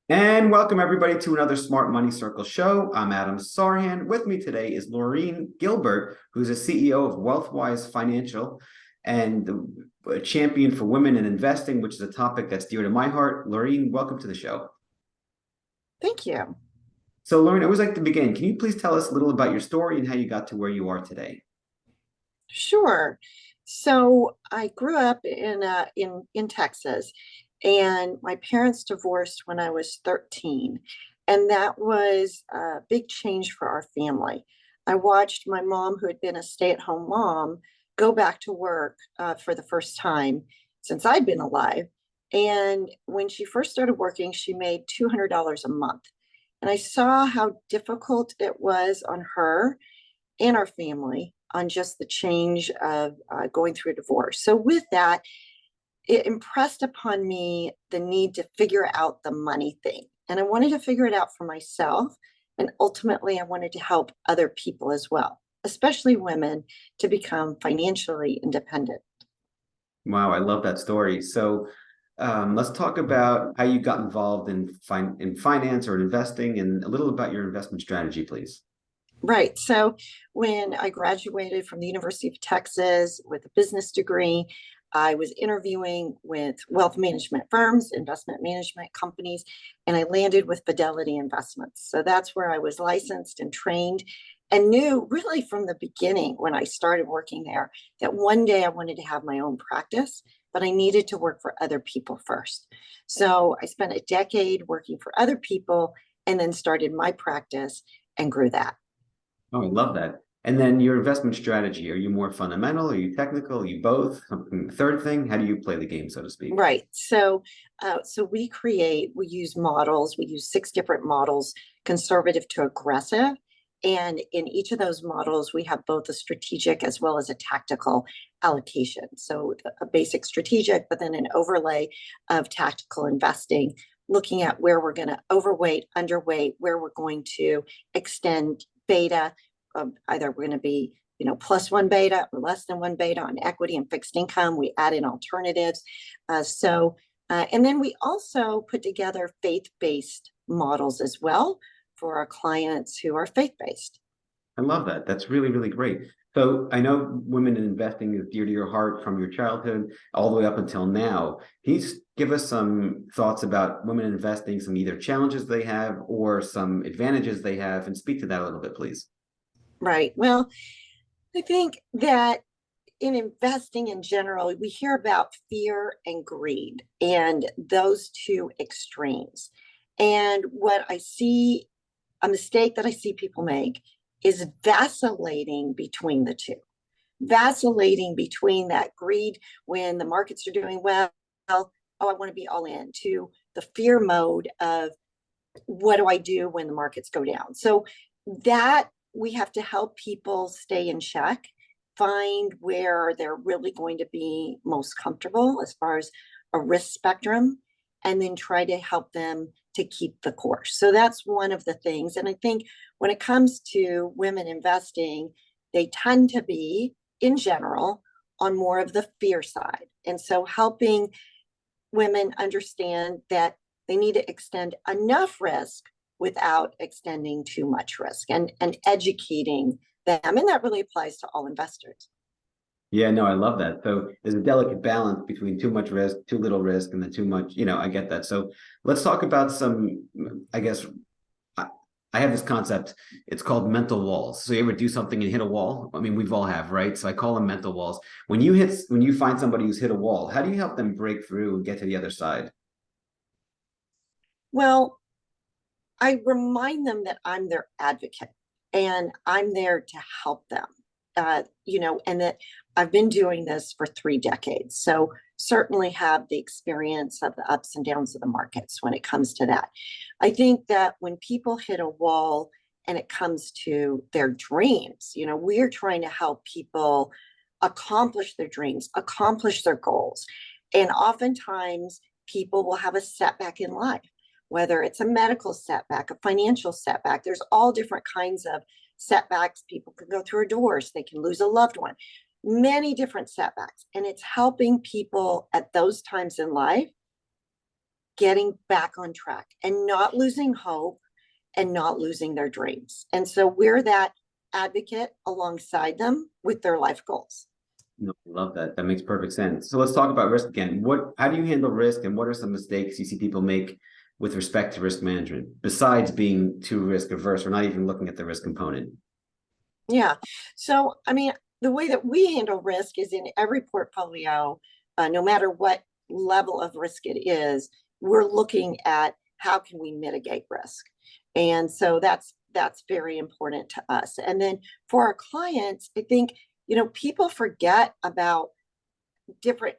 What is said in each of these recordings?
And welcome everybody to another Smart Money Circle show. I'm Adam Sarhan. With me today is Loreen Gilbert, who's a CEO of Wealthwise Financial and a champion for women in investing, which is a topic that's dear to my heart. Loreen, welcome to the show. Thank you. So Loreen, I always like to begin. Can you please tell us a little about your story and how you got to where you are today? Sure. So I grew up in Texas, and my parents divorced when I was 13, and that was a big change for our family. I watched my mom, who had been a stay-at-home mom, go back to work for the first time since I'd been alive. And when she first started working, she made $200 a month. And I saw how difficult it was on her and our family on just the change of going through a divorce. So, with that, it impressed upon me the need to figure out the money thing. And I wanted to figure it out for myself. And ultimately, I wanted to help other people as well, especially women, to become financially independent. Wow, I love that story. So let's talk about how you got involved in finance or investing and a little about your investment strategy, please. Right. So when I graduated from the University of Texas with a business degree, I was interviewing with wealth management firms, investment management companies, and I landed with Fidelity Investments. So that's where I was licensed and trained and knew really from the beginning when I started working there that one day I wanted to have my own practice, but I needed to work for other people first. So I spent a decade working for other people and then started my practice and grew that. Oh, I love that. And then your investment strategy, are you more fundamental? Are you technical? Are you both? Something, third thing, how do you play the game, so to speak? Right. So we use models. We use six different models, conservative to aggressive. And in each of those models, we have both a strategic as well as a tactical allocation. So a basic strategic, but then an overlay of tactical investing, looking at where we're going to overweight, underweight, where we're going to extend beta. Either we're going to be plus one beta or less than one beta on equity and fixed income. We add in alternatives. And then we also put together faith-based models as well for our clients who are faith-based. I love that. That's really, really great. So I know women in investing is dear to your heart from your childhood all the way up until now. Can you give us some thoughts about women in investing, some either challenges they have or some advantages they have, and speak to that a little bit, please? Right. Well, I think that in investing in general, we hear about fear and greed and those two extremes. And what I see, a mistake that I see people make is vacillating between the two, vacillating between that greed when the markets are doing well. Oh, I want to be all in, to the fear mode of what do I do when the markets go down? So that we have to help people stay in check, find where they're really going to be most comfortable as far as a risk spectrum, and then try to help them to keep the course. So that's one of the things. And I think when it comes to women investing, they tend to be, in general, on more of the fear side. And so helping women understand that they need to extend enough risk without extending too much risk, and educating them. And that really applies to all investors. Yeah, no, I love that. So there's a delicate balance between too much risk, too little risk, and then too much, I get that. So let's talk about some, I guess, I, I have this concept. It's called mental walls. So you ever do something and hit a wall? I mean, we've all have, right? So I call them mental walls. When you find somebody who's hit a wall, how do you help them break through and get to the other side? Well, I remind them that I'm their advocate and I'm there to help them. And that I've been doing this for 3 decades. So certainly have the experience of the ups and downs of the markets when it comes to that. I think that when people hit a wall and it comes to their dreams, we're trying to help people accomplish their dreams, accomplish their goals. And oftentimes people will have a setback in life, whether it's a medical setback, a financial setback. There's all different kinds of setbacks. People can go through a divorce, they can lose a loved one, many different setbacks. And it's helping people at those times in life getting back on track and not losing hope and not losing their dreams. And so we're that advocate alongside them with their life goals. No, I love that. That makes perfect sense. So let's talk about risk again. How do you handle risk, and what are some mistakes you see people make with respect to risk management, besides being too risk averse or not even looking at the risk component? Yeah. So, I mean, the way that we handle risk is in every portfolio, no matter what level of risk it is, we're looking at how can we mitigate risk. And so that's very important to us. And then for our clients, I think, people forget about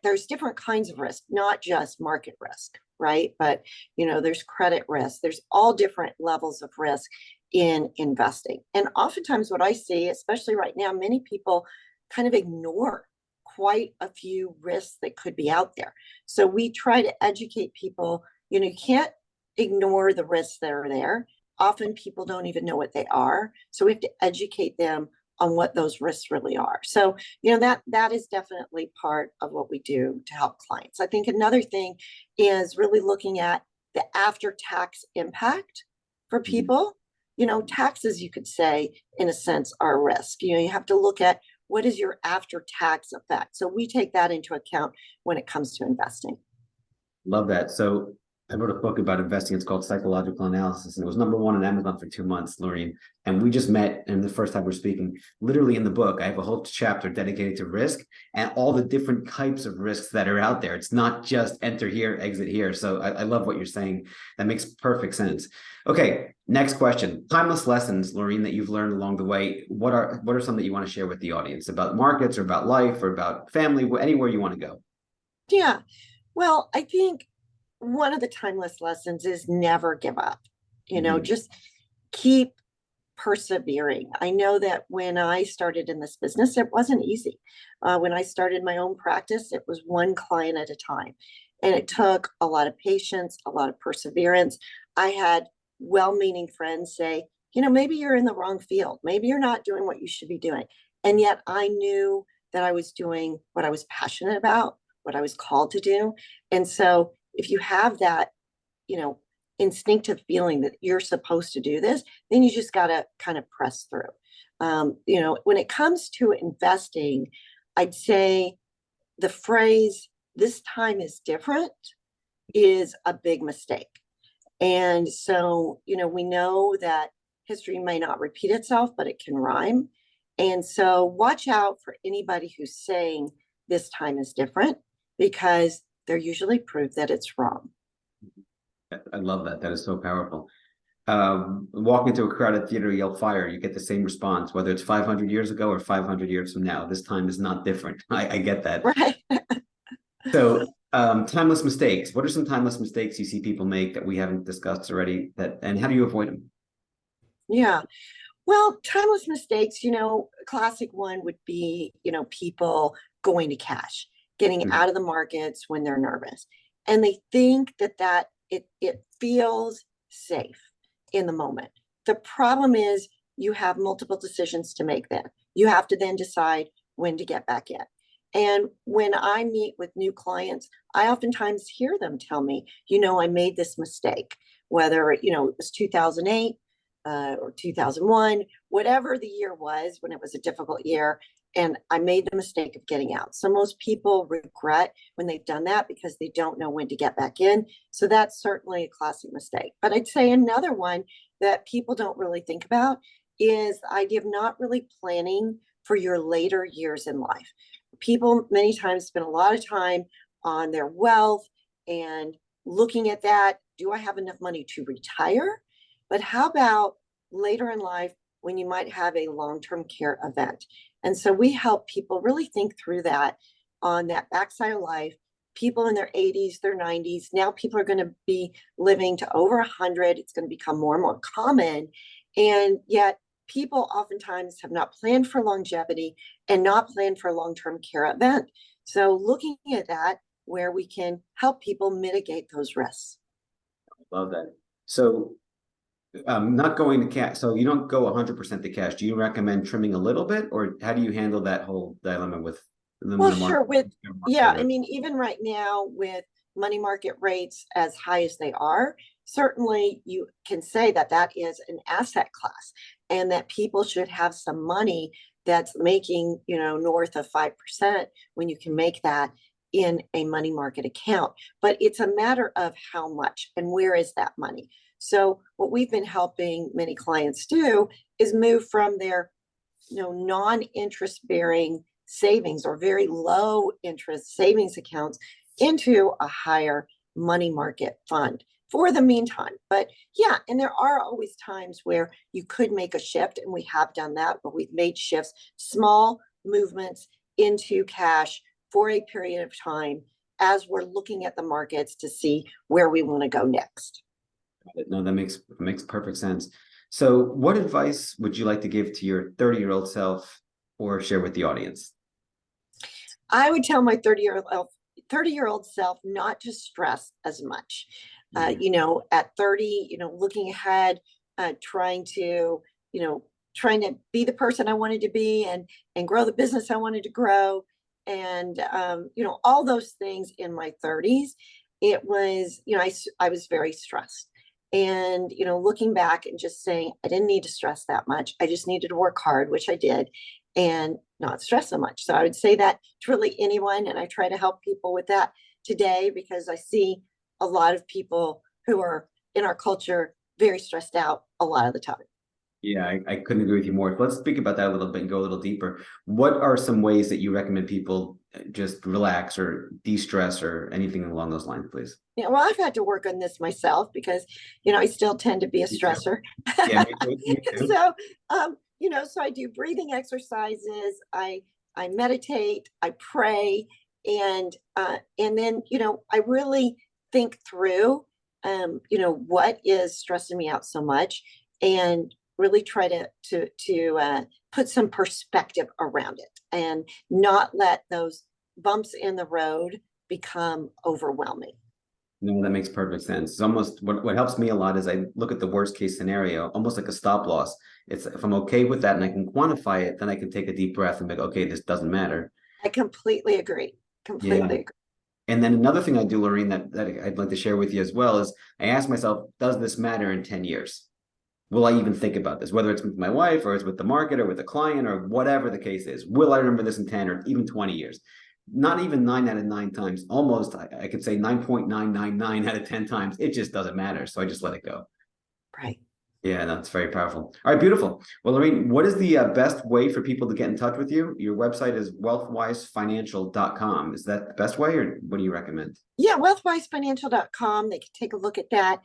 there's different kinds of risk, not just market risk, right? But, there's credit risk, there's all different levels of risk in investing. And oftentimes what I see, especially right now, many people kind of ignore quite a few risks that could be out there. So we try to educate people, you can't ignore the risks that are there. Often people don't even know what they are. So we have to educate them on what those risks really are. So, that is definitely part of what we do to help clients. I think another thing is really looking at the after-tax impact for people. Taxes, you could say, in a sense, are a risk. You have to look at what is your after-tax effect. So we take that into account when it comes to investing. Love that. So I wrote a book about investing. It's called Psychological Analysis, and it was #1 on Amazon for 2 months, Loreen. And we just met, and the first time we're speaking, literally in the book, I have a whole chapter dedicated to risk and all the different types of risks that are out there. It's not just enter here, exit here. So I love what you're saying. That makes perfect sense. Okay, next question. Timeless lessons, Loreen, that you've learned along the way. What are some that you want to share with the audience about markets or about life or about family, anywhere you want to go? Yeah. Well, I think one of the timeless lessons is never give up. Just keep persevering. I know that when I started in this business, it wasn't easy. When I started my own practice, it was one client at a time. And it took a lot of patience, a lot of perseverance. I had well-meaning friends say, maybe you're in the wrong field. Maybe you're not doing what you should be doing. And yet I knew that I was doing what I was passionate about, what I was called to do. And so if you have that, instinctive feeling that you're supposed to do this, then you just got to kind of press through. When it comes to investing, I'd say the phrase, "this time is different," is a big mistake. And so, we know that history may not repeat itself, but it can rhyme. And so watch out for anybody who's saying this time is different, because they're usually proof that it's wrong. I love that. That is so powerful. Walk into a crowded theater, yell fire, you get the same response, whether it's 500 years ago or 500 years from now. This time is not different. I get that. Right. So, timeless mistakes. What are some timeless mistakes you see people make that we haven't discussed already? And how do you avoid them? Yeah. Well, timeless mistakes, a classic one would be, people going to cash, getting out of the markets when they're nervous. And they think that it feels safe in the moment. The problem is you have multiple decisions to make then. You have to then decide when to get back in. And when I meet with new clients, I oftentimes hear them tell me, I made this mistake, whether, it was 2008 or 2001, whatever the year was when it was a difficult year. And I made the mistake of getting out. So most people regret when they've done that because they don't know when to get back in. So that's certainly a classic mistake. But I'd say another one that people don't really think about is the idea of not really planning for your later years in life. People many times spend a lot of time on their wealth and looking at that. Do I have enough money to retire? But how about later in life when you might have a long-term care event? And so we help people really think through that on that backside of life. People in their 80s, their 90s, now people are going to be living to over 100. It's going to become more and more common. And yet people oftentimes have not planned for longevity and not planned for a long-term care event. So looking at that, where we can help people mitigate those risks. Love that. So not going to cash. So you don't go 100% to cash. Do you recommend trimming a little bit, or how do you handle that whole dilemma with the Well, market? sure. I mean, even right now with money market rates as high as they are, certainly you can say that that is an asset class and that people should have some money that's making, north of 5% when you can make that in a money market account. But it's a matter of how much and where is that money. So what we've been helping many clients do is move from their, non-interest bearing savings or very low interest savings accounts into a higher money market fund for the meantime. But yeah, and there are always times where you could make a shift, and we have done that, but we've made shifts, small movements into cash for a period of time as we're looking at the markets to see where we want to go next. No, that makes perfect sense. So what advice would you like to give to your 30-year-old self or share with the audience? I would tell my 30-year-old self not to stress as much. At 30, looking ahead, trying to be the person I wanted to be and grow the business I wanted to grow. And, all those things in my 30s, it was, I was very stressed. And, looking back and just saying, I didn't need to stress that much. I just needed to work hard, which I did, and not stress so much. So I would say that to really anyone. And I try to help people with that today because I see a lot of people who are in our culture very stressed out a lot of the time. Yeah, I couldn't agree with you more. Let's speak about that a little bit and go a little deeper. What are some ways that you recommend people just relax or de-stress or anything along those lines, please? Yeah, well, I've had to work on this myself because, I still tend to be a stressor. Yeah, me too. So, so I do breathing exercises. I meditate, I pray, and then, I really think through, what is stressing me out so much, and really try to put some perspective around it and not let those bumps in the road become overwhelming. No, that makes perfect sense. It's almost what helps me a lot is I look at the worst case scenario, almost like a stop loss. It's if I'm okay with that and I can quantify it, then I can take a deep breath and be like, okay, this doesn't matter. I completely agree. Yeah. Completely agree. And then another thing I do, Loreen, that I'd like to share with you as well is I ask myself, does this matter in 10 years? Will I even think about this, whether it's with my wife or it's with the market or with a client or whatever the case is? Will I remember this in 10 or even 20 years? Not even 9 out of 9 times, almost, I could say 9.999 out of 10 times. It just doesn't matter. So I just let it go. Right. Yeah, that's very powerful. All right, beautiful. Well, Loreen, what is the best way for people to get in touch with you? Your website is wealthwisefinancial.com. Is that the best way, or what do you recommend? Yeah, wealthwisefinancial.com. They can take a look at that.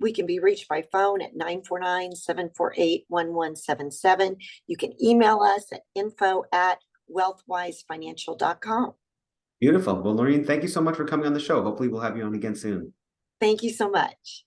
We can be reached by phone at 949-748-1177. You can email us at info@wealthwisefinancial.com. Beautiful. Well, Loreen, thank you so much for coming on the show. Hopefully we'll have you on again soon. Thank you so much.